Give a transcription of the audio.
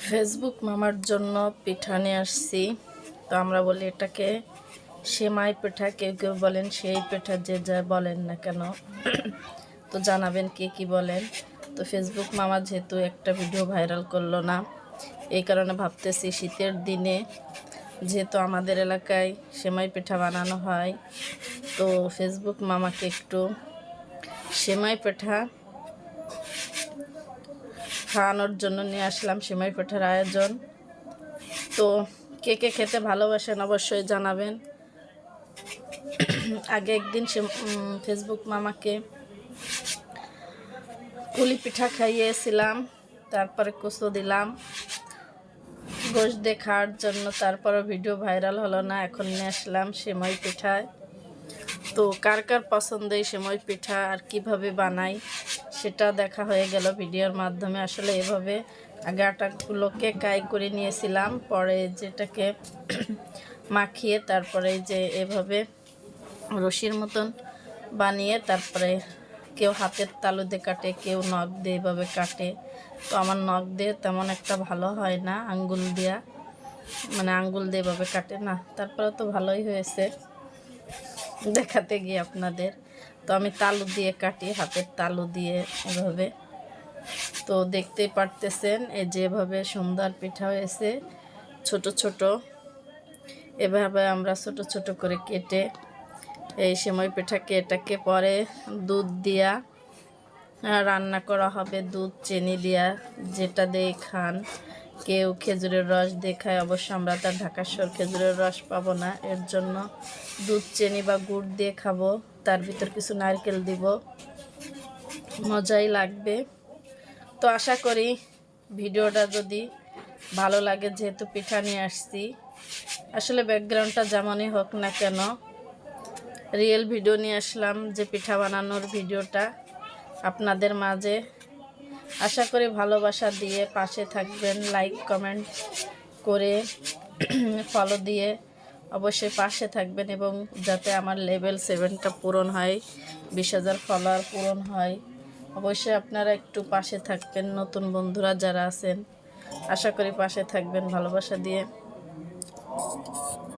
Facebook মামার জন্য পিঠা নিয়ে আসছি। তো আমরা বলি এটাকে সেমাই পিঠা, কেউ কেউ বলেন সেই পিঠা, যে যা বলেন না কেন তো জানাবেন কে কি বলেন। তো ফেসবুক মামা যেহেতু একটা ভিডিও ভাইরাল করলো না, এই কারণে ভাবতেছি শীতের দিনে যেহেতু আমাদের এলাকায় সেমাই পিঠা বানানো হয়, তো ফেসবুক মামাকে একটু সেমাই পিঠা খাওয়ানোর জন্য নিয়ে আসলাম। সেমাই পিঠার আয়োজন। তো কে কে খেতে ভালোবাসেন অবশ্যই জানাবেন। আগে একদিন ফেসবুক মামাকে পুলি পিঠা খাইয়েছিলাম, তারপরে কুচো দিলাম গোশ দিয়ে খাওয়ার জন্য, তারপরে ভিডিও ভাইরাল হলো না, এখন নিয়ে আসলাম সেমাই পিঠায়। তো কার কার পছন্দ এই সেমাই পিঠা আর কিভাবে বানাই সেটা দেখা হয়ে গেল ভিডিওর মাধ্যমে। আসলে এভাবে আগে আটাগুলোকে কাই করে নিয়েছিলাম, পরে যেটাকে মাখিয়ে তারপরে যে এভাবে রশির মতন বানিয়ে তারপরে কেউ হাতের তালু দিয়ে কাটে, কেউ নখ দিয়ে এভাবে কাটে। তো আমার নখ দিয়ে তেমন একটা ভালো হয় না, আঙ্গুল দিয়া মানে আঙ্গুল দিয়ে এভাবে কাটে না। তারপরে তো ভালোই হয়েছে দেখাতে গিয়ে আপনাদের। তো আমি তালু দিয়ে কাটি, হাতের তালু দিয়ে এভাবে। তো দেখতেই পারতেছেন এই যেভাবে সুন্দর পিঠা হয়েছে ছোট ছোট। এভাবে আমরা ছোট ছোট করে কেটে এই সেমাই পিঠাকে এটাকে পরে দুধ দিয়া রান্না করা হবে, দুধ চিনি দিয়া, যেটা দিয়ে খান। কেউ খেজুরের রস দিয়ে খায়, অবশ্য আমরা তার ঢাকার শহর খেজুরের রস পাবো না, এর জন্য দুধ চিনি বা গুড় দিয়ে খাবো। তার ভিতর কিছু নারকেল দিব, মজাই লাগবে। তো আশা করি ভিডিওটা যদি ভালো লাগে, যেহেতু পিঠা নিয়ে আসছি, আসলে ব্যাকগ্রাউন্ডটা যেমনই হোক না কেন রিয়েল ভিডিও নিয়ে আসলাম, যে পিঠা বানানোর ভিডিওটা আপনাদের মাঝে। আশা করি ভালোবাসা দিয়ে পাশে থাকবেন, লাইক কমেন্ট করে ফলো দিয়ে অবশ্যই পাশে থাকবেন, এবং যাতে আমার লেভেল 7টা পূরণ হয়, 20,000 ফলোয়ার পূরণ হয়। অবশ্যই আপনারা একটু পাশে থাকবেন, নতুন বন্ধুরা যারা আছেন আশা করি পাশে থাকবেন ভালোবাসা দিয়ে।